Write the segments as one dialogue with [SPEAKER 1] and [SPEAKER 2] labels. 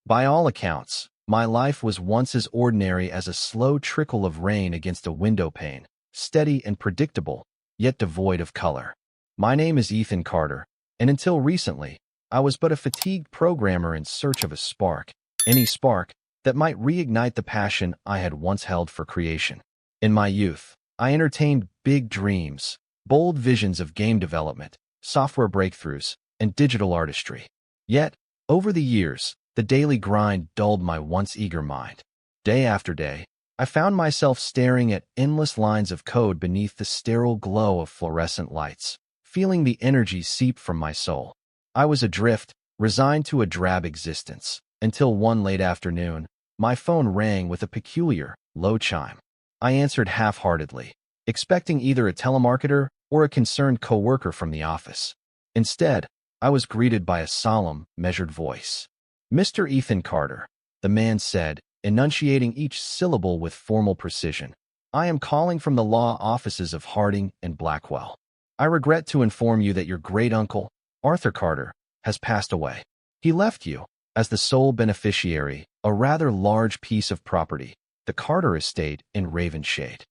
[SPEAKER 1] By all accounts, my life was once as ordinary as a slow trickle of rain against a window pane, steady and predictable, yet devoid of color. My name is Ethan Carter, and until recently, I was but a fatigued programmer in search of a spark, any spark, that might reignite the passion I had once held for creation. In my youth, I entertained big dreams, bold visions of game development, software breakthroughs, and digital artistry. Yet, over the years, the daily grind dulled my once eager mind. Day after day, I found myself staring at endless lines of code beneath the sterile glow of fluorescent lights, feeling the energy seep from my soul. I was adrift, resigned to a drab existence, until one late afternoon, my phone rang with a peculiar, low chime. I answered half-heartedly, expecting either a telemarketer or a concerned coworker from the office. Instead, I was greeted by a solemn, measured voice. "Mr. Ethan Carter," the man said, enunciating each syllable with formal precision. "I am calling from the law offices of Harding and Blackwell. I regret to inform you that your great-uncle, Arthur Carter, has passed away. He left you, as the sole beneficiary, a rather large piece of property, the Carter estate in Ravenshade."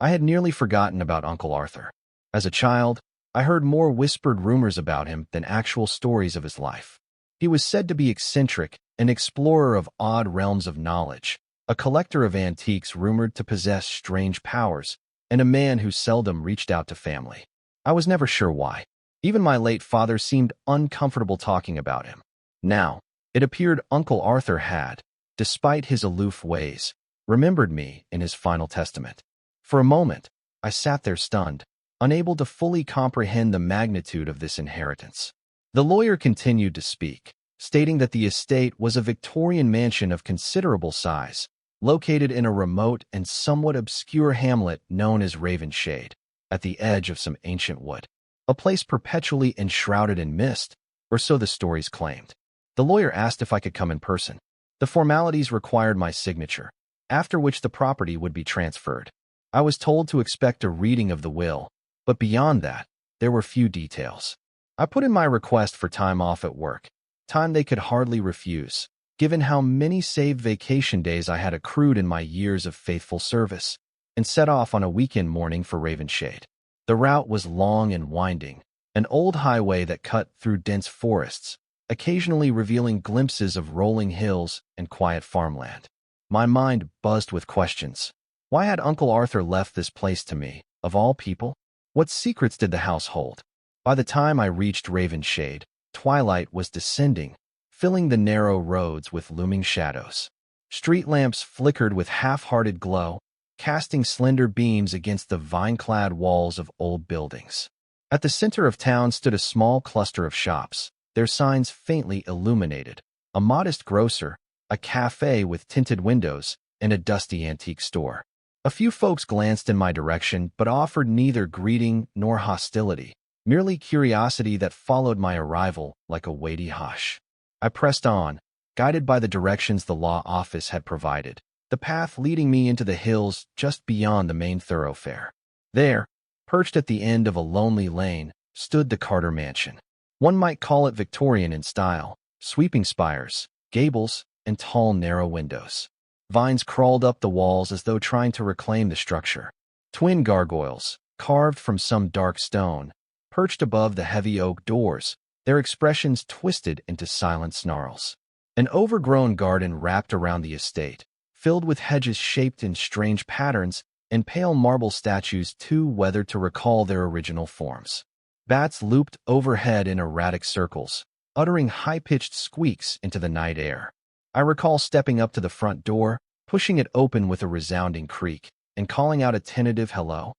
[SPEAKER 1] I had nearly forgotten about Uncle Arthur. As a child, I heard more whispered rumors about him than actual stories of his life. He was said to be eccentric, an explorer of odd realms of knowledge, a collector of antiques rumored to possess strange powers, and a man who seldom reached out to family. I was never sure why. Even my late father seemed uncomfortable talking about him. Now, it appeared Uncle Arthur had, despite his aloof ways, remembered me in his final testament. For a moment, I sat there stunned, unable to fully comprehend the magnitude of this inheritance. The lawyer continued to speak, stating that the estate was a Victorian mansion of considerable size, located in a remote and somewhat obscure hamlet known as Ravenshade, at the edge of some ancient wood, a place perpetually enshrouded in mist, or so the stories claimed. The lawyer asked if I could come in person. The formalities required my signature, after which the property would be transferred. I was told to expect a reading of the will, but beyond that, there were few details. I put in my request for time off at work, time they could hardly refuse, given how many saved vacation days I had accrued in my years of faithful service, and set off on a weekend morning for Ravenshade. The route was long and winding, an old highway that cut through dense forests, occasionally revealing glimpses of rolling hills and quiet farmland. My mind buzzed with questions. Why had Uncle Arthur left this place to me, of all people? What secrets did the house hold? By the time I reached Ravenshade, twilight was descending, filling the narrow roads with looming shadows. Street lamps flickered with half-hearted glow, casting slender beams against the vine-clad walls of old buildings. At the center of town stood a small cluster of shops, their signs faintly illuminated: a modest grocer, a cafe with tinted windows, and a dusty antique store. A few folks glanced in my direction but offered neither greeting nor hostility, merely curiosity that followed my arrival like a weighty hush. I pressed on, guided by the directions the law office had provided, the path leading me into the hills just beyond the main thoroughfare. There, perched at the end of a lonely lane, stood the Carter mansion. One might call it Victorian in style: sweeping spires, gables, and tall, narrow windows. Vines crawled up the walls as though trying to reclaim the structure. Twin gargoyles, carved from some dark stone, perched above the heavy oak doors, their expressions twisted into silent snarls. An overgrown garden wrapped around the estate, filled with hedges shaped in strange patterns and pale marble statues too weathered to recall their original forms. Bats looped overhead in erratic circles, uttering high-pitched squeaks into the night air. I recall stepping up to the front door, pushing it open with a resounding creak, and calling out a tentative hello.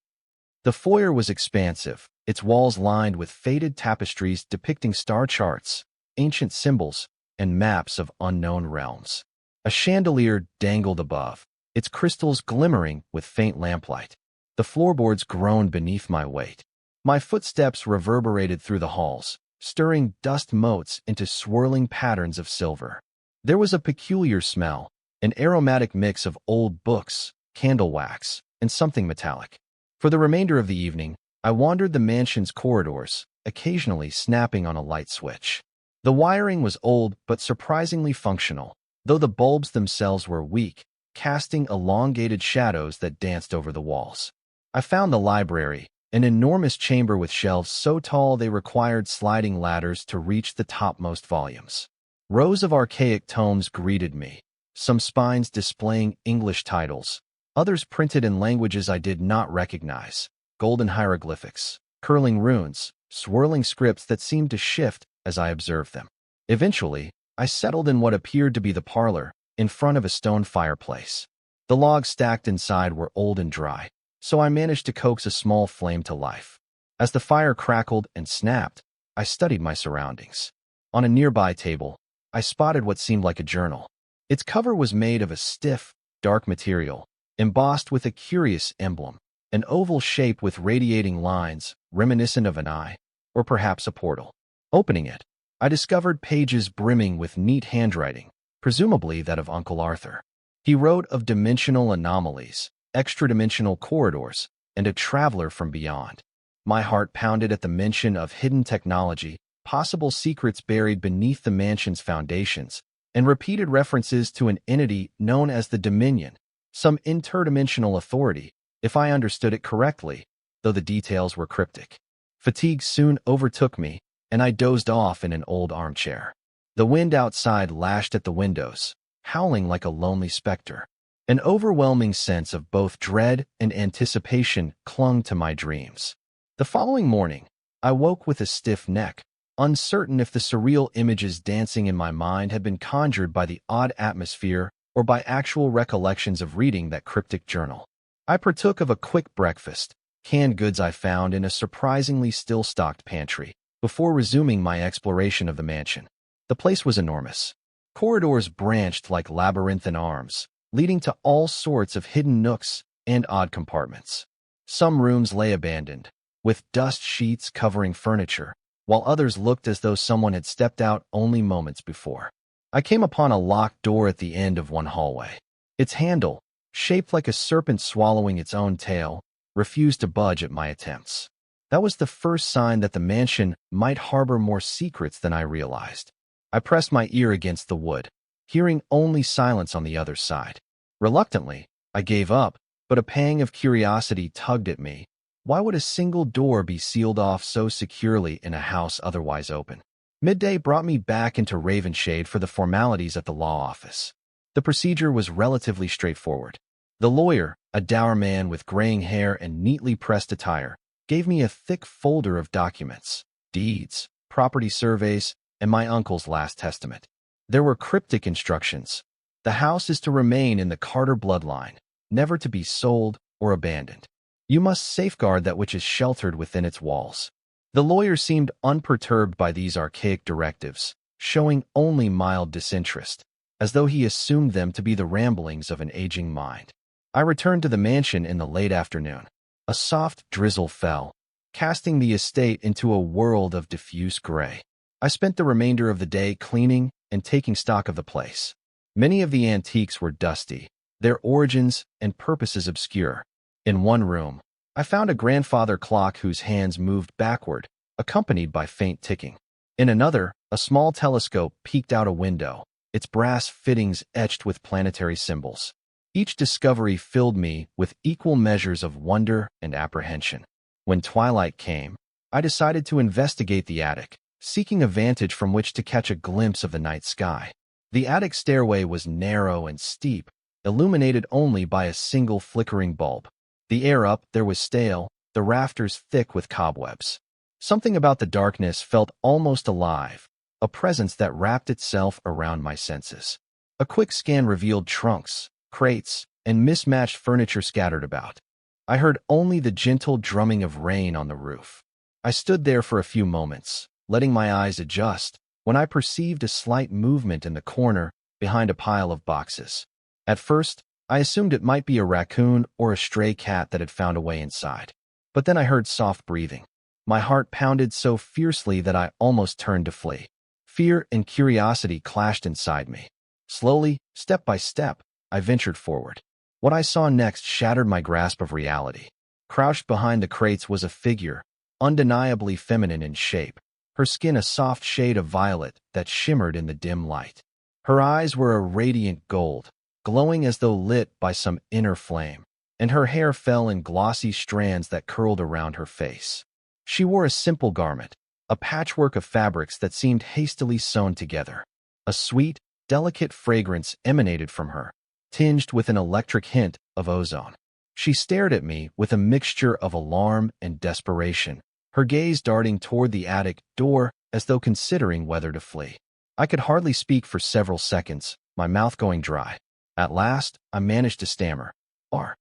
[SPEAKER 1] The foyer was expansive, its walls lined with faded tapestries depicting star charts, ancient symbols, and maps of unknown realms. A chandelier dangled above, its crystals glimmering with faint lamplight. The floorboards groaned beneath my weight. My footsteps reverberated through the halls, stirring dust motes into swirling patterns of silver. There was a peculiar smell, an aromatic mix of old books, candle wax, and something metallic. For the remainder of the evening, I wandered the mansion's corridors, occasionally snapping on a light switch. The wiring was old but surprisingly functional, though the bulbs themselves were weak, casting elongated shadows that danced over the walls. I found the library, an enormous chamber with shelves so tall they required sliding ladders to reach the topmost volumes. Rows of archaic tomes greeted me, some spines displaying English titles, others printed in languages I did not recognize, golden hieroglyphics, curling runes, swirling scripts that seemed to shift as I observed them. Eventually, I settled in what appeared to be the parlor, in front of a stone fireplace. The logs stacked inside were old and dry, so I managed to coax a small flame to life. As the fire crackled and snapped, I studied my surroundings. On a nearby table, I spotted what seemed like a journal. Its cover was made of a stiff, dark material, embossed with a curious emblem, an oval shape with radiating lines, reminiscent of an eye, or perhaps a portal. Opening it, I discovered pages brimming with neat handwriting, presumably that of Uncle Arthur. He wrote of dimensional anomalies, extra-dimensional corridors, and a traveler from beyond. My heart pounded at the mention of hidden technology, possible secrets buried beneath the mansion's foundations, and repeated references to an entity known as the Dominion, some interdimensional authority, if I understood it correctly, though the details were cryptic. Fatigue soon overtook me, and I dozed off in an old armchair. The wind outside lashed at the windows, howling like a lonely specter. An overwhelming sense of both dread and anticipation clung to my dreams. The following morning, I woke with a stiff neck, uncertain if the surreal images dancing in my mind had been conjured by the odd atmosphere or by actual recollections of reading that cryptic journal. I partook of a quick breakfast, canned goods I found in a surprisingly still-stocked pantry, before resuming my exploration of the mansion. The place was enormous. Corridors branched like labyrinthine arms, leading to all sorts of hidden nooks and odd compartments. Some rooms lay abandoned, with dust sheets covering furniture, while others looked as though someone had stepped out only moments before. I came upon a locked door at the end of one hallway. Its handle, shaped like a serpent swallowing its own tail, refused to budge at my attempts. That was the first sign that the mansion might harbor more secrets than I realized. I pressed my ear against the wood, hearing only silence on the other side. Reluctantly, I gave up, but a pang of curiosity tugged at me. Why would a single door be sealed off so securely in a house otherwise open? Midday brought me back into Ravenshade for the formalities at the law office. The procedure was relatively straightforward. The lawyer, a dour man with graying hair and neatly pressed attire, gave me a thick folder of documents, deeds, property surveys, and my uncle's last testament. There were cryptic instructions. The house is to remain in the Carter bloodline, never to be sold or abandoned. You must safeguard that which is sheltered within its walls. The lawyer seemed unperturbed by these archaic directives, showing only mild disinterest, as though he assumed them to be the ramblings of an aging mind. I returned to the mansion in the late afternoon. A soft drizzle fell, casting the estate into a world of diffuse gray. I spent the remainder of the day cleaning and taking stock of the place. Many of the antiques were dusty, their origins and purposes obscure. In one room, I found a grandfather clock whose hands moved backward, accompanied by faint ticking. In another, a small telescope peeked out a window, its brass fittings etched with planetary symbols. Each discovery filled me with equal measures of wonder and apprehension. When twilight came, I decided to investigate the attic, seeking a vantage from which to catch a glimpse of the night sky. The attic stairway was narrow and steep, illuminated only by a single flickering bulb. The air up there was stale, the rafters thick with cobwebs. Something about the darkness felt almost alive, a presence that wrapped itself around my senses. A quick scan revealed trunks, crates, and mismatched furniture scattered about. I heard only the gentle drumming of rain on the roof. I stood there for a few moments, letting my eyes adjust, when I perceived a slight movement in the corner behind a pile of boxes. At first, I assumed it might be a raccoon or a stray cat that had found a way inside. But then I heard soft breathing. My heart pounded so fiercely that I almost turned to flee. Fear and curiosity clashed inside me. Slowly, step by step, I ventured forward. What I saw next shattered my grasp of reality. Crouched behind the crates was a figure, undeniably feminine in shape, her skin a soft shade of violet that shimmered in the dim light. Her eyes were a radiant gold, glowing as though lit by some inner flame, and her hair fell in glossy strands that curled around her face. She wore a simple garment, a patchwork of fabrics that seemed hastily sewn together. A sweet, delicate fragrance emanated from her, tinged with an electric hint of ozone. She stared at me with a mixture of alarm and desperation, her gaze darting toward the attic door as though considering whether to flee. I could hardly speak for several seconds, my mouth going dry. At last, I managed to stammer, Are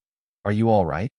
[SPEAKER 1] you all right?"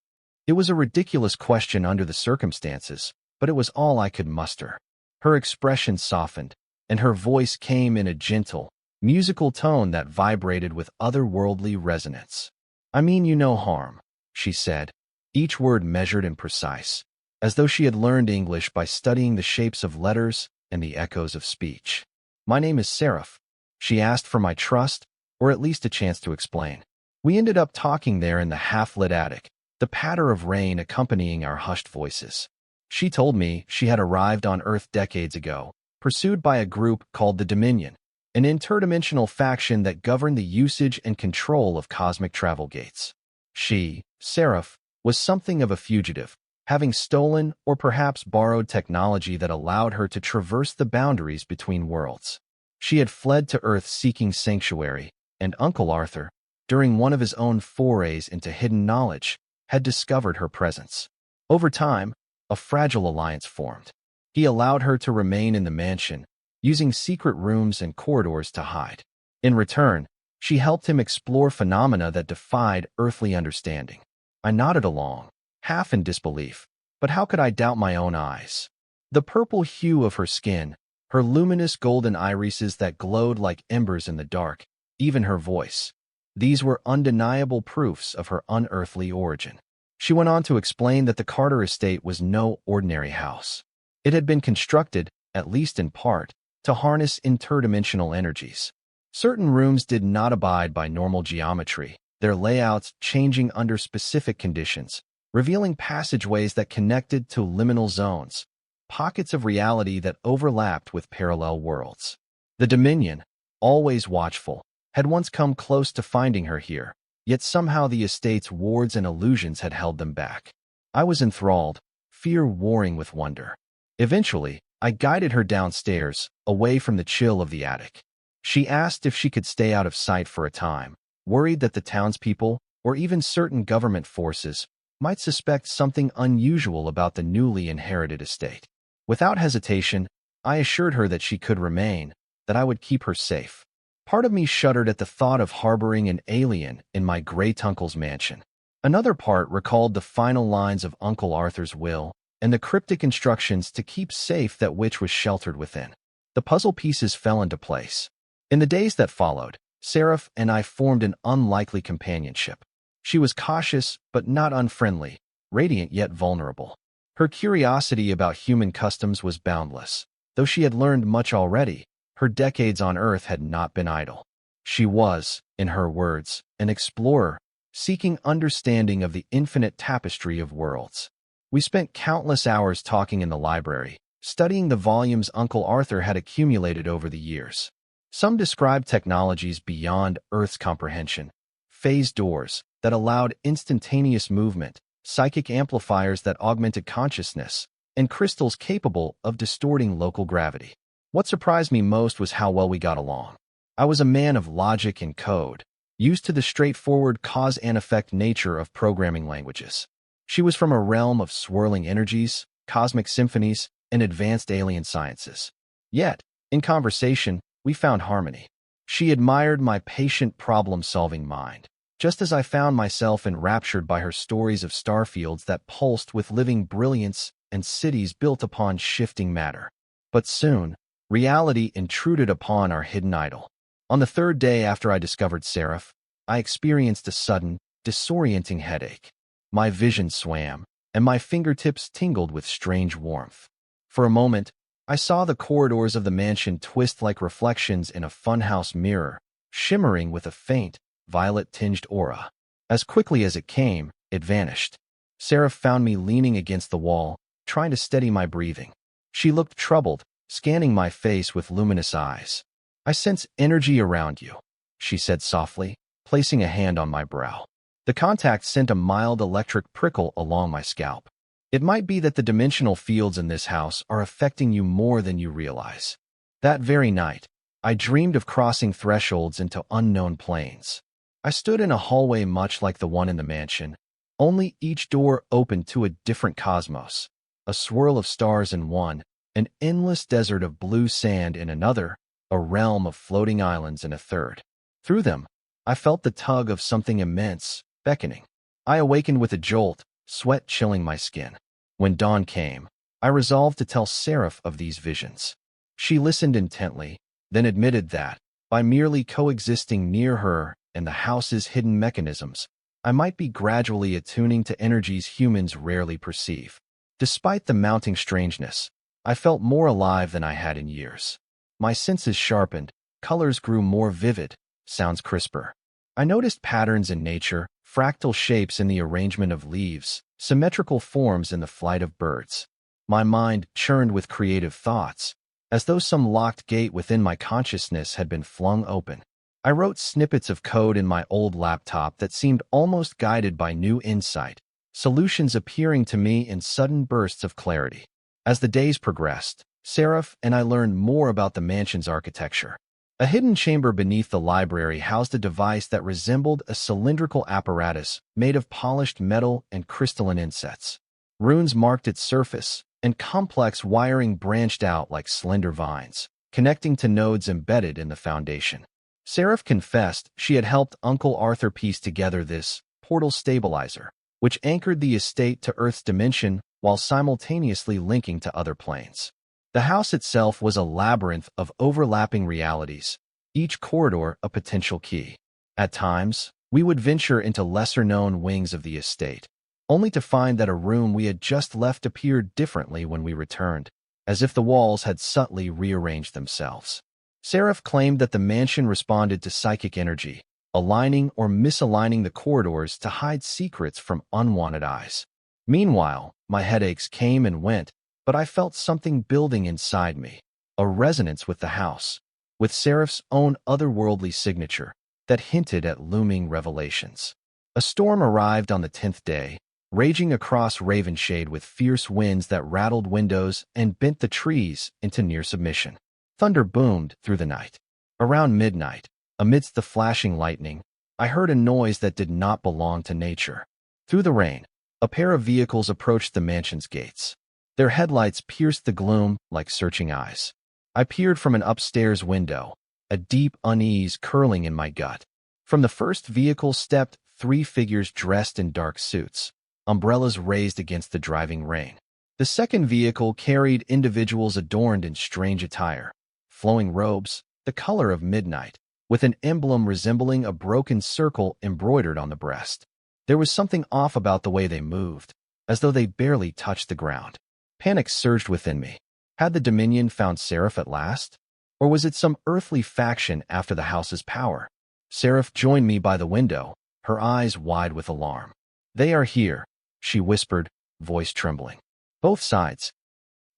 [SPEAKER 1] It was a ridiculous question under the circumstances, but it was all I could muster. Her expression softened, and her voice came in a gentle, musical tone that vibrated with otherworldly resonance. "I mean you no harm," she said, each word measured and precise, as though she had learned English by studying the shapes of letters and the echoes of speech. "My name is Seraph." She asked for my trust, or at least a chance to explain. We ended up talking there in the half-lit attic, the patter of rain accompanying our hushed voices. She told me she had arrived on Earth decades ago, pursued by a group called the Dominion, an interdimensional faction that governed the usage and control of cosmic travel gates. She, Seraph, was something of a fugitive, having stolen or perhaps borrowed technology that allowed her to traverse the boundaries between worlds. She had fled to Earth seeking sanctuary, and Uncle Arthur, during one of his own forays into hidden knowledge, had discovered her presence. Over time, a fragile alliance formed. He allowed her to remain in the mansion, using secret rooms and corridors to hide. In return, she helped him explore phenomena that defied earthly understanding. I nodded along, half in disbelief, but how could I doubt my own eyes? The purple hue of her skin, her luminous golden irises that glowed like embers in the dark, even her voice. These were undeniable proofs of her unearthly origin. She went on to explain that the Carter estate was no ordinary house. It had been constructed, at least in part, to harness interdimensional energies. Certain rooms did not abide by normal geometry, their layouts changing under specific conditions, revealing passageways that connected to liminal zones, pockets of reality that overlapped with parallel worlds. The Dominion, always watchful, had once come close to finding her here, yet somehow the estate's wards and illusions had held them back. I was enthralled, fear warring with wonder. Eventually, I guided her downstairs, away from the chill of the attic. She asked if she could stay out of sight for a time, worried that the townspeople, or even certain government forces, might suspect something unusual about the newly inherited estate. Without hesitation, I assured her that she could remain, that I would keep her safe. Part of me shuddered at the thought of harboring an alien in my great-uncle's mansion. Another part recalled the final lines of Uncle Arthur's will and the cryptic instructions to keep safe that which was sheltered within. The puzzle pieces fell into place. In the days that followed, Seraph and I formed an unlikely companionship. She was cautious but not unfriendly, radiant yet vulnerable. Her curiosity about human customs was boundless. Though she had learned much already, her decades on Earth had not been idle. She was, in her words, an explorer, seeking understanding of the infinite tapestry of worlds. We spent countless hours talking in the library, studying the volumes Uncle Arthur had accumulated over the years. Some described technologies beyond Earth's comprehension, phase doors that allowed instantaneous movement, psychic amplifiers that augmented consciousness, and crystals capable of distorting local gravity. What surprised me most was how well we got along. I was a man of logic and code, used to the straightforward cause and effect nature of programming languages. She was from a realm of swirling energies, cosmic symphonies, and advanced alien sciences. Yet, in conversation, we found harmony. She admired my patient problem-solving mind, just as I found myself enraptured by her stories of starfields that pulsed with living brilliance and cities built upon shifting matter. But soon, reality intruded upon our hidden idol. On the third day after I discovered Seraph, I experienced a sudden, disorienting headache. My vision swam, and my fingertips tingled with strange warmth. For a moment, I saw the corridors of the mansion twist like reflections in a funhouse mirror, shimmering with a faint, violet-tinged aura. As quickly as it came, it vanished. Seraph found me leaning against the wall, trying to steady my breathing. She looked troubled, scanning my face with luminous eyes. I sense energy around you, she said softly, placing a hand on my brow. The contact sent a mild electric prickle along my scalp. It might be that the dimensional fields in this house are affecting you more than you realize. That very night, I dreamed of crossing thresholds into unknown planes. I stood in a hallway much like the one in the mansion, only each door opened to a different cosmos. A swirl of stars in one, an endless desert of blue sand in another, a realm of floating islands in a third. Through them, I felt the tug of something immense, beckoning. I awakened with a jolt, sweat chilling my skin. When dawn came, I resolved to tell Seraph of these visions. She listened intently, then admitted that, by merely coexisting near her and the house's hidden mechanisms, I might be gradually attuning to energies humans rarely perceive. Despite the mounting strangeness, I felt more alive than I had in years. My senses sharpened, colors grew more vivid, sounds crisper. I noticed patterns in nature, fractal shapes in the arrangement of leaves, symmetrical forms in the flight of birds. My mind churned with creative thoughts, as though some locked gate within my consciousness had been flung open. I wrote snippets of code in my old laptop that seemed almost guided by new insight, solutions appearing to me in sudden bursts of clarity. As the days progressed, Seraph and I learned more about the mansion's architecture. A hidden chamber beneath the library housed a device that resembled a cylindrical apparatus made of polished metal and crystalline insets. Runes marked its surface, and complex wiring branched out like slender vines, connecting to nodes embedded in the foundation. Seraph confessed she had helped Uncle Arthur piece together this portal stabilizer, which anchored the estate to Earth's dimension while simultaneously linking to other planes. The house itself was a labyrinth of overlapping realities, each corridor a potential key. At times, we would venture into lesser-known wings of the estate, only to find that a room we had just left appeared differently when we returned, as if the walls had subtly rearranged themselves. Seraph claimed that the mansion responded to psychic energy, aligning or misaligning the corridors to hide secrets from unwanted eyes. Meanwhile, my headaches came and went, but I felt something building inside me, a resonance with the house, with Seraph's own otherworldly signature that hinted at looming revelations. A storm arrived on the 10th day, raging across Ravenshade with fierce winds that rattled windows and bent the trees into near submission. Thunder boomed through the night. Around midnight, amidst the flashing lightning, I heard a noise that did not belong to nature. Through the rain, a pair of vehicles approached the mansion's gates. Their headlights pierced the gloom like searching eyes. I peered from an upstairs window, a deep unease curling in my gut. From the first vehicle stepped 3 figures dressed in dark suits, umbrellas raised against the driving rain. The second vehicle carried individuals adorned in strange attire, flowing robes, the color of midnight, with an emblem resembling a broken circle embroidered on the breast. There was something off about the way they moved, as though they barely touched the ground. Panic surged within me. Had the Dominion found Seraph at last? Or was it some earthly faction after the house's power? Seraph joined me by the window, her eyes wide with alarm. "They are here," she whispered, voice trembling. "Both sides."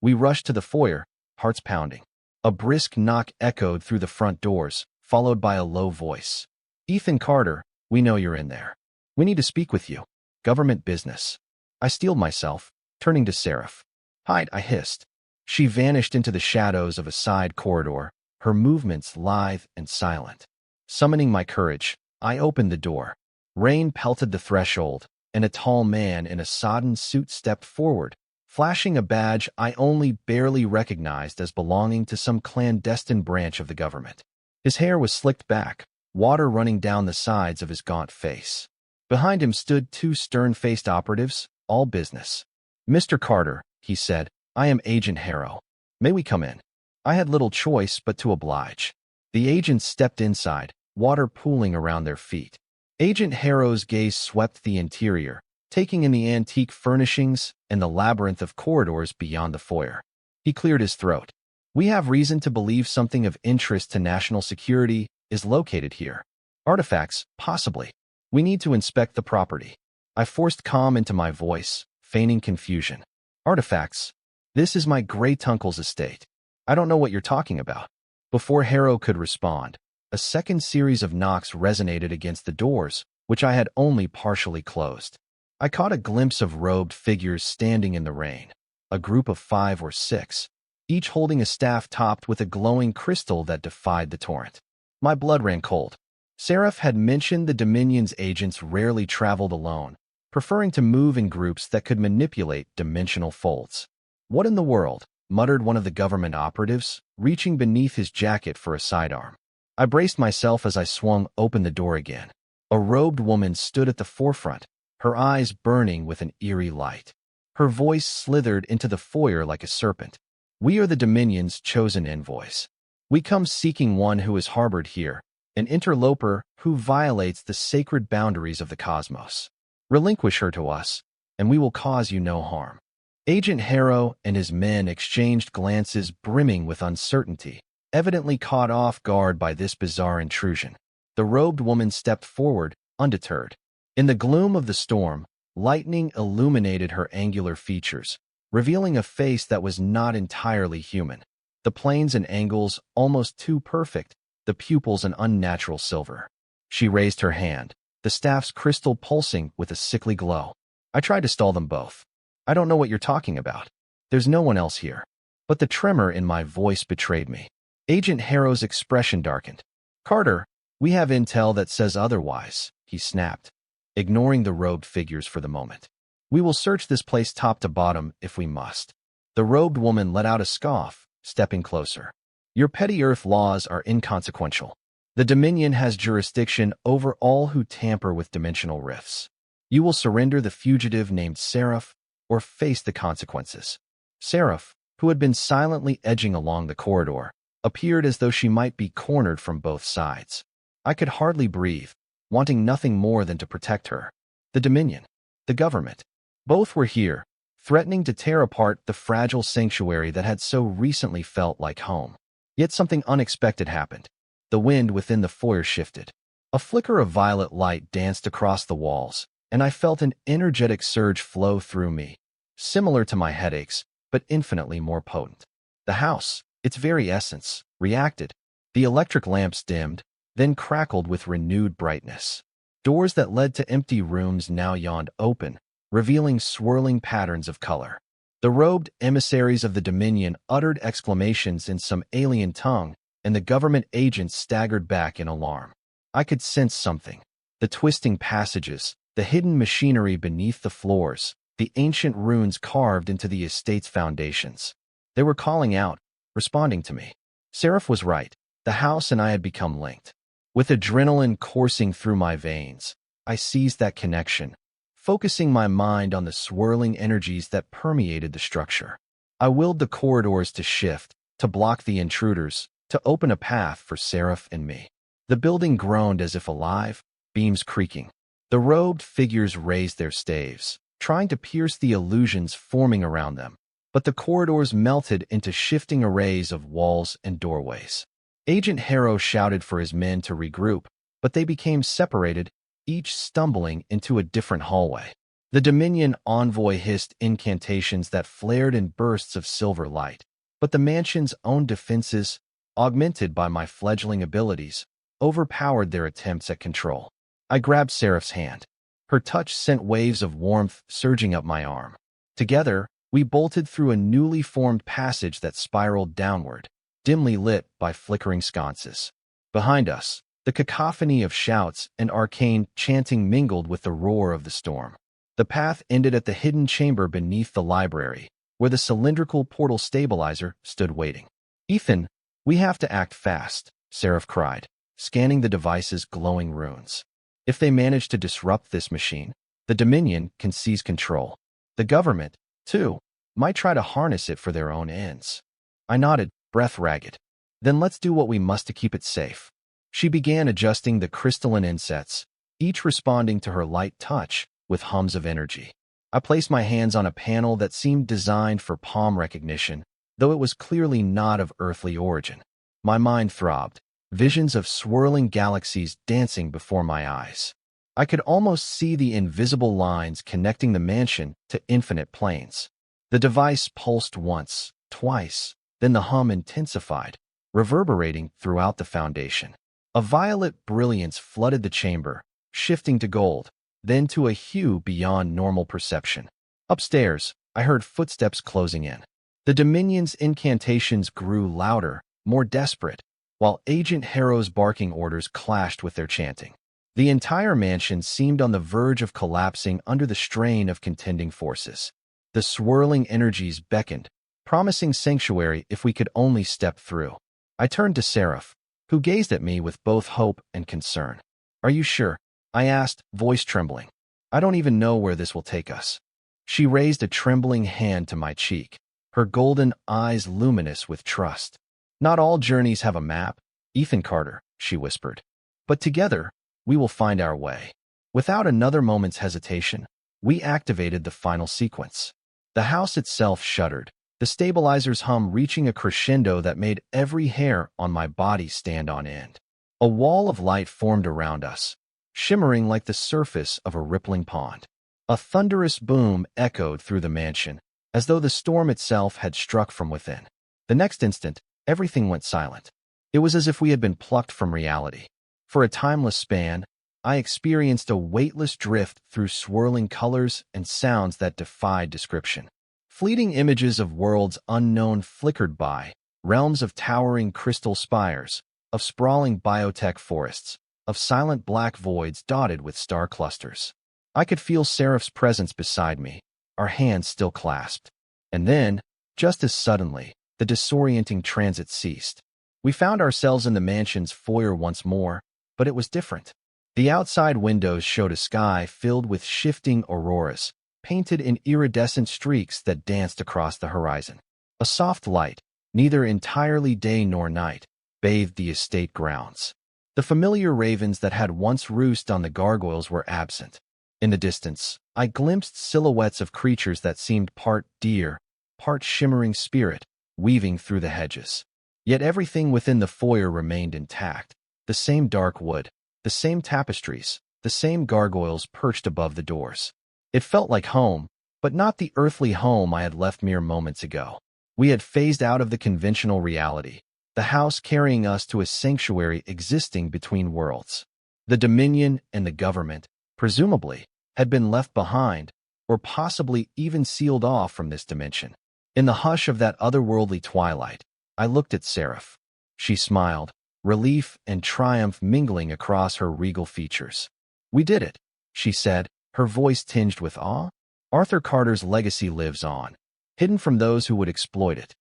[SPEAKER 1] We rushed to the foyer, hearts pounding. A brisk knock echoed through the front doors, followed by a low voice. "Ethan Carter, we know you're in there. We need to speak with you. Government business." I steeled myself, turning to Seraph. "Hide," I hissed. She vanished into the shadows of a side corridor, her movements lithe and silent. Summoning my courage, I opened the door. Rain pelted the threshold, and a tall man in a sodden suit stepped forward, flashing a badge I only barely recognized as belonging to some clandestine branch of the government. His hair was slicked back, water running down the sides of his gaunt face. Behind him stood 2 stern-faced operatives, all business. "Mr. Carter," he said, "I am Agent Harrow. May we come in?" I had little choice but to oblige. The agents stepped inside, water pooling around their feet. Agent Harrow's gaze swept the interior, taking in the antique furnishings and the labyrinth of corridors beyond the foyer. He cleared his throat. "We have reason to believe something of interest to national security is located here. Artifacts, possibly. We need to inspect the property." I forced calm into my voice, feigning confusion. "Artifacts? This is my great-uncle's estate. I don't know what you're talking about." Before Harrow could respond, a second series of knocks resonated against the doors, which I had only partially closed. I caught a glimpse of robed figures standing in the rain, a group of 5 or 6, each holding a staff topped with a glowing crystal that defied the torrent. My blood ran cold. Seraph had mentioned the Dominion's agents rarely traveled alone, preferring to move in groups that could manipulate dimensional folds. "What in the world?" muttered one of the government operatives, reaching beneath his jacket for a sidearm. I braced myself as I swung open the door again. A robed woman stood at the forefront, her eyes burning with an eerie light. Her voice slithered into the foyer like a serpent. "We are the Dominion's chosen envoys. We come seeking one who is harbored here, an interloper who violates the sacred boundaries of the cosmos. Relinquish her to us, and we will cause you no harm." Agent Harrow and his men exchanged glances brimming with uncertainty, evidently caught off guard by this bizarre intrusion. The robed woman stepped forward, undeterred. In the gloom of the storm, lightning illuminated her angular features, revealing a face that was not entirely human. The planes and angles almost too perfect, the pupils an unnatural silver. She raised her hand, the staff's crystal pulsing with a sickly glow. I tried to stall them both. "I don't know what you're talking about. There's no one else here." But the tremor in my voice betrayed me. Agent Harrow's expression darkened. "Carter, we have intel that says otherwise," he snapped, ignoring the robed figures for the moment. "We will search this place top to bottom if we must." The robed woman let out a scoff, stepping closer. "Your petty Earth laws are inconsequential. The Dominion has jurisdiction over all who tamper with dimensional rifts. You will surrender the fugitive named Seraph, or face the consequences." Seraph, who had been silently edging along the corridor, appeared as though she might be cornered from both sides. I could hardly breathe, wanting nothing more than to protect her. The Dominion, the government, both were here, threatening to tear apart the fragile sanctuary that had so recently felt like home. Yet something unexpected happened. The wind within the foyer shifted. A flicker of violet light danced across the walls, and I felt an energetic surge flow through me, similar to my headaches, but infinitely more potent. The house, its very essence, reacted. The electric lamps dimmed, then crackled with renewed brightness. Doors that led to empty rooms now yawned open, revealing swirling patterns of color. The robed emissaries of the Dominion uttered exclamations in some alien tongue, and the government agents staggered back in alarm. I could sense something. The twisting passages, the hidden machinery beneath the floors, the ancient runes carved into the estate's foundations. They were calling out, responding to me. Seraph was right. The house and I had become linked. With adrenaline coursing through my veins, I seized that connection, focusing my mind on the swirling energies that permeated the structure. I willed the corridors to shift, to block the intruders, to open a path for Seraph and me. The building groaned as if alive, beams creaking. The robed figures raised their staves, trying to pierce the illusions forming around them, but the corridors melted into shifting arrays of walls and doorways. Agent Harrow shouted for his men to regroup, but they became separated, each stumbling into a different hallway. The Dominion envoy hissed incantations that flared in bursts of silver light, but the mansion's own defenses, augmented by my fledgling abilities, overpowered their attempts at control. I grabbed Seraph's hand. Her touch sent waves of warmth surging up my arm. Together, we bolted through a newly formed passage that spiraled downward, dimly lit by flickering sconces. Behind us, the cacophony of shouts and arcane chanting mingled with the roar of the storm. The path ended at the hidden chamber beneath the library, where the cylindrical portal stabilizer stood waiting. "Ethan, we have to act fast," Seraph cried, scanning the device's glowing runes. "If they manage to disrupt this machine, the Dominion can seize control. The government, too, might try to harness it for their own ends." I nodded, breath ragged. "Then let's do what we must to keep it safe." She began adjusting the crystalline insets, each responding to her light touch with hums of energy. I placed my hands on a panel that seemed designed for palm recognition, though it was clearly not of earthly origin. My mind throbbed, visions of swirling galaxies dancing before my eyes. I could almost see the invisible lines connecting the mansion to infinite planes. The device pulsed once, twice, then the hum intensified, reverberating throughout the foundation. A violet brilliance flooded the chamber, shifting to gold, then to a hue beyond normal perception. Upstairs, I heard footsteps closing in. The Dominion's incantations grew louder, more desperate, while Agent Harrow's barking orders clashed with their chanting. The entire mansion seemed on the verge of collapsing under the strain of contending forces. The swirling energies beckoned, promising sanctuary if we could only step through. I turned to Seraph, who gazed at me with both hope and concern. "Are you sure?" I asked, voice trembling. "I don't even know where this will take us." She raised a trembling hand to my cheek, her golden eyes luminous with trust. "Not all journeys have a map, Ethan Carter," she whispered. "But together, we will find our way." Without another moment's hesitation, we activated the final sequence. The house itself shuddered, the stabilizer's hum reaching a crescendo that made every hair on my body stand on end. A wall of light formed around us, shimmering like the surface of a rippling pond. A thunderous boom echoed through the mansion, as though the storm itself had struck from within. The next instant, everything went silent. It was as if we had been plucked from reality. For a timeless span, I experienced a weightless drift through swirling colors and sounds that defied description. Fleeting images of worlds unknown flickered by, realms of towering crystal spires, of sprawling biotech forests, of silent black voids dotted with star clusters. I could feel Seraph's presence beside me, our hands still clasped. And then, just as suddenly, the disorienting transit ceased. We found ourselves in the mansion's foyer once more, but it was different. The outside windows showed a sky filled with shifting auroras, painted in iridescent streaks that danced across the horizon. A soft light, neither entirely day nor night, bathed the estate grounds. The familiar ravens that had once roosted on the gargoyles were absent. In the distance, I glimpsed silhouettes of creatures that seemed part deer, part shimmering spirit, weaving through the hedges. Yet everything within the foyer remained intact. The same dark wood, the same tapestries, the same gargoyles perched above the doors. It felt like home, but not the earthly home I had left mere moments ago. We had phased out of the conventional reality, the house carrying us to a sanctuary existing between worlds. The Dominion and the government, presumably, had been left behind, or possibly even sealed off from this dimension. In the hush of that otherworldly twilight, I looked at Seraph. She smiled, relief and triumph mingling across her regal features. "We did it," she said, her voice tinged with awe. "Arthur Carter's legacy lives on, hidden from those who would exploit it."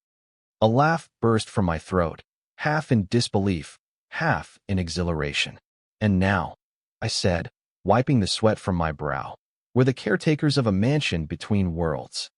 [SPEAKER 1] A laugh burst from my throat, half in disbelief, half in exhilaration. "And now," I said, wiping the sweat from my brow, "we're the caretakers of a mansion between worlds."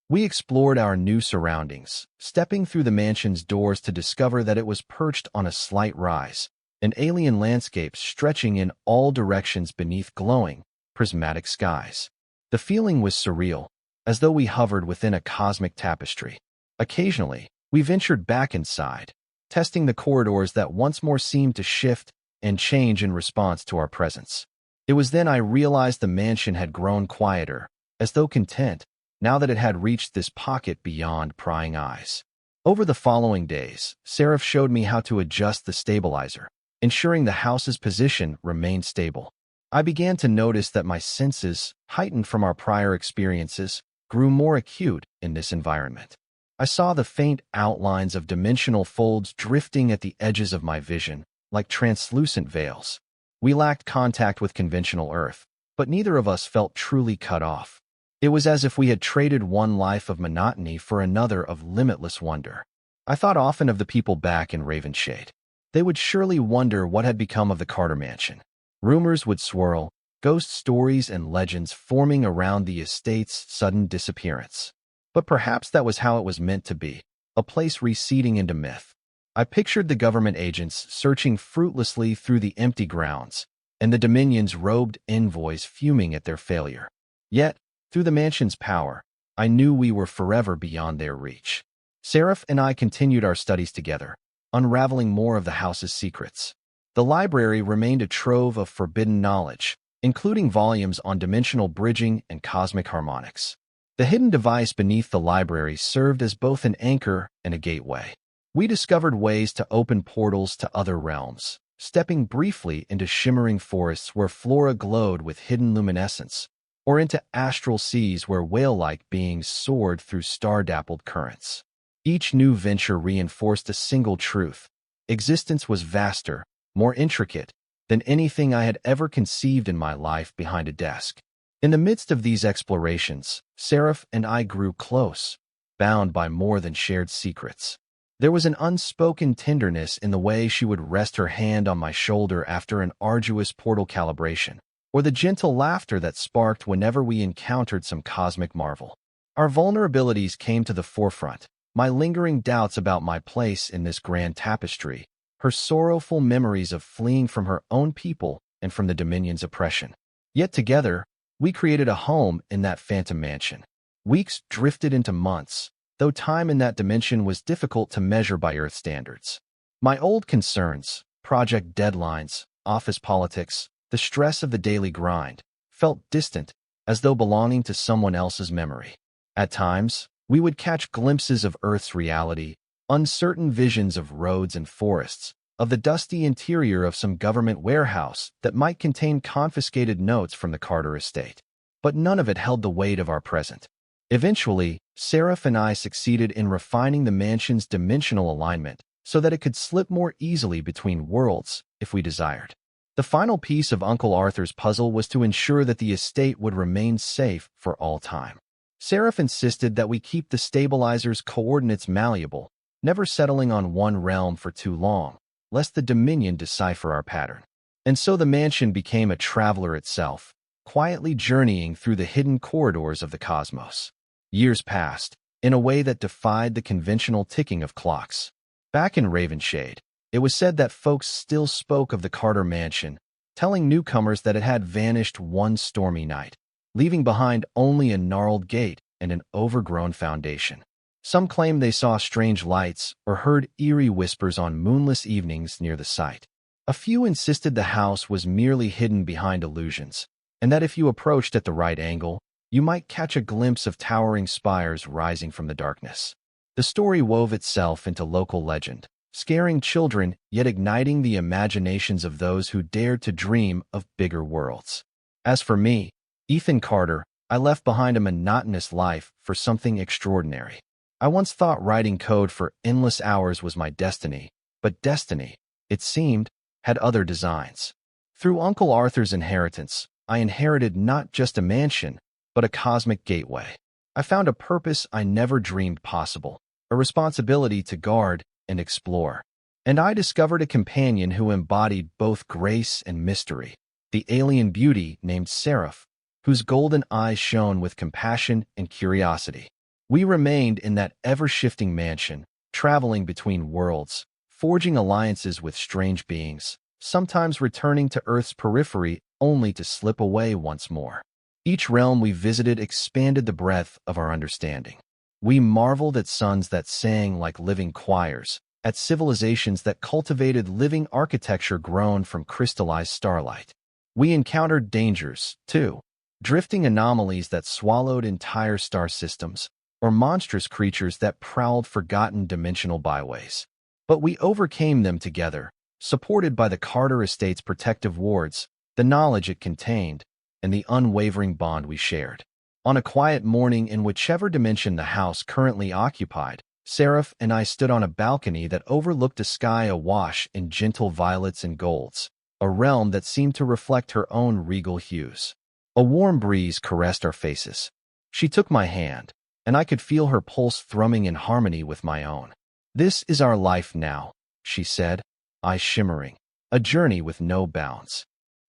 [SPEAKER 1] We explored our new surroundings, stepping through the mansion's doors to discover that it was perched on a slight rise, an alien landscape stretching in all directions beneath glowing, prismatic skies. The feeling was surreal, as though we hovered within a cosmic tapestry. Occasionally, we ventured back inside, testing the corridors that once more seemed to shift and change in response to our presence. It was then I realized the mansion had grown quieter, as though content, now that it had reached this pocket beyond prying eyes. Over the following days, Seraph showed me how to adjust the stabilizer, ensuring the house's position remained stable. I began to notice that my senses, heightened from our prior experiences, grew more acute in this environment. I saw the faint outlines of dimensional folds drifting at the edges of my vision, like translucent veils. We lacked contact with conventional Earth, but neither of us felt truly cut off. It was as if we had traded one life of monotony for another of limitless wonder. I thought often of the people back in Ravenshade. They would surely wonder what had become of the Carter mansion. Rumors would swirl, ghost stories and legends forming around the estate's sudden disappearance. But perhaps that was how it was meant to be, a place receding into myth. I pictured the government agents searching fruitlessly through the empty grounds, and the Dominion's robed envoys fuming at their failure. Yet, through the mansion's power, I knew we were forever beyond their reach. Seraph and I continued our studies together, unraveling more of the house's secrets. The library remained a trove of forbidden knowledge, including volumes on dimensional bridging and cosmic harmonics. The hidden device beneath the library served as both an anchor and a gateway. We discovered ways to open portals to other realms, stepping briefly into shimmering forests where flora glowed with hidden luminescence, or into astral seas where whale-like beings soared through star-dappled currents. Each new venture reinforced a single truth. Existence was vaster, more intricate, than anything I had ever conceived in my life behind a desk. In the midst of these explorations, Seraph and I grew close, bound by more than shared secrets. There was an unspoken tenderness in the way she would rest her hand on my shoulder after an arduous portal calibration, or the gentle laughter that sparked whenever we encountered some cosmic marvel. Our vulnerabilities came to the forefront, my lingering doubts about my place in this grand tapestry, her sorrowful memories of fleeing from her own people and from the Dominion's oppression. Yet together, we created a home in that phantom mansion. Weeks drifted into months, though time in that dimension was difficult to measure by Earth standards. My old concerns, project deadlines, office politics, the stress of the daily grind, felt distant, as though belonging to someone else's memory. At times, we would catch glimpses of Earth's reality, uncertain visions of roads and forests, of the dusty interior of some government warehouse that might contain confiscated notes from the Carter estate. But none of it held the weight of our present. Eventually, Seraph and I succeeded in refining the mansion's dimensional alignment so that it could slip more easily between worlds if we desired. The final piece of Uncle Arthur's puzzle was to ensure that the estate would remain safe for all time. Seraph insisted that we keep the stabilizer's coordinates malleable, never settling on one realm for too long, lest the Dominion decipher our pattern. And so the mansion became a traveler itself, quietly journeying through the hidden corridors of the cosmos. Years passed, in a way that defied the conventional ticking of clocks. Back in Ravenshade, it was said that folks still spoke of the Carter mansion, telling newcomers that it had vanished one stormy night, leaving behind only a gnarled gate and an overgrown foundation. Some claimed they saw strange lights or heard eerie whispers on moonless evenings near the site. A few insisted the house was merely hidden behind illusions, and that if you approached at the right angle, you might catch a glimpse of towering spires rising from the darkness. The story wove itself into local legend, scaring children yet igniting the imaginations of those who dared to dream of bigger worlds. As for me, Ethan Carter, I left behind a monotonous life for something extraordinary. I once thought writing code for endless hours was my destiny, but destiny, it seemed, had other designs. Through Uncle Arthur's inheritance, I inherited not just a mansion, but a cosmic gateway. I found a purpose I never dreamed possible, a responsibility to guard and explore. And I discovered a companion who embodied both grace and mystery, the alien beauty named Seraph, whose golden eyes shone with compassion and curiosity. We remained in that ever-shifting mansion, traveling between worlds, forging alliances with strange beings, sometimes returning to Earth's periphery only to slip away once more. Each realm we visited expanded the breadth of our understanding. We marveled at suns that sang like living choirs, at civilizations that cultivated living architecture grown from crystallized starlight. We encountered dangers, too, drifting anomalies that swallowed entire star systems, or monstrous creatures that prowled forgotten dimensional byways. But we overcame them together, supported by the Carter estate's protective wards, the knowledge it contained, and the unwavering bond we shared. On a quiet morning in whichever dimension the house currently occupied, Seraph and I stood on a balcony that overlooked a sky awash in gentle violets and golds, a realm that seemed to reflect her own regal hues. A warm breeze caressed our faces. She took my hand, and I could feel her pulse thrumming in harmony with my own. "This is our life now," she said, eyes shimmering, "a journey with no bounds."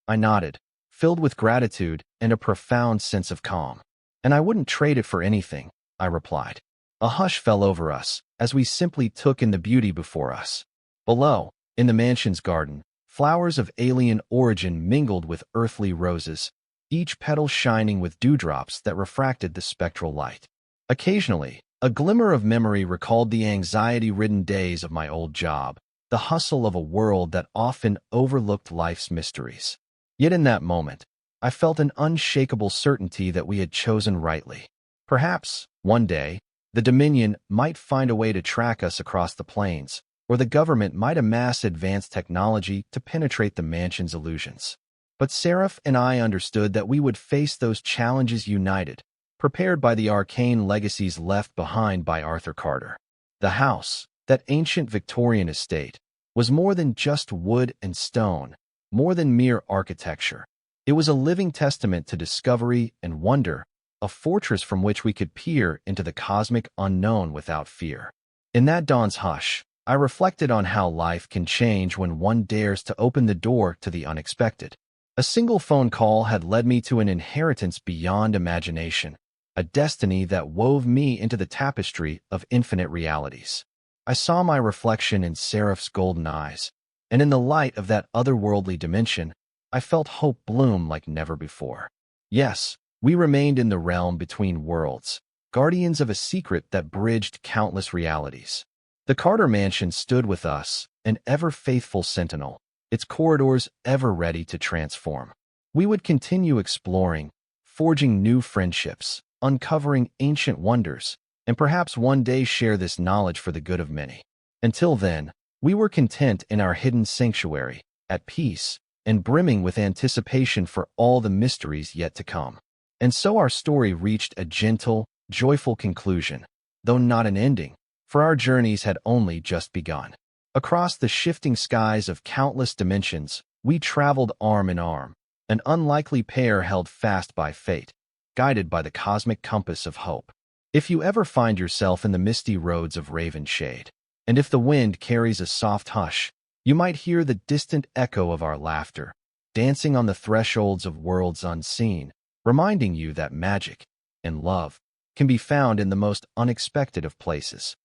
[SPEAKER 1] I nodded, filled with gratitude and a profound sense of calm. "And I wouldn't trade it for anything," I replied. A hush fell over us as we simply took in the beauty before us. Below, in the mansion's garden, flowers of alien origin mingled with earthly roses, each petal shining with dewdrops that refracted the spectral light. Occasionally, a glimmer of memory recalled the anxiety-ridden days of my old job, the hustle of a world that often overlooked life's mysteries. Yet in that moment, I felt an unshakable certainty that we had chosen rightly. Perhaps, one day, The Dominion might find a way to track us across the plains, or the government might amass advanced technology to penetrate the mansion's illusions. But Seraph and I understood that we would face those challenges united, prepared by the arcane legacies left behind by Arthur Carter. The house, that ancient Victorian estate, was more than just wood and stone, more than mere architecture. It was a living testament to discovery and wonder, a fortress from which we could peer into the cosmic unknown without fear. In that dawn's hush, I reflected on how life can change when one dares to open the door to the unexpected. A single phone call had led me to an inheritance beyond imagination, a destiny that wove me into the tapestry of infinite realities. I saw my reflection in Seraph's golden eyes, and in the light of that otherworldly dimension, I felt hope bloom like never before. Yes, we remained in the realm between worlds, guardians of a secret that bridged countless realities. The Carter Mansion stood with us, an ever-faithful sentinel, its corridors ever ready to transform. We would continue exploring, forging new friendships, uncovering ancient wonders, and perhaps one day share this knowledge for the good of many. Until then, we were content in our hidden sanctuary, at peace, and brimming with anticipation for all the mysteries yet to come. And so our story reached a gentle, joyful conclusion, though not an ending, for our journeys had only just begun. Across the shifting skies of countless dimensions, we traveled arm in arm, an unlikely pair held fast by fate, guided by the cosmic compass of hope. If you ever find yourself in the misty roads of Ravenshade, and if the wind carries a soft hush, you might hear the distant echo of our laughter, dancing on the thresholds of worlds unseen, reminding you that magic and love can be found in the most unexpected of places.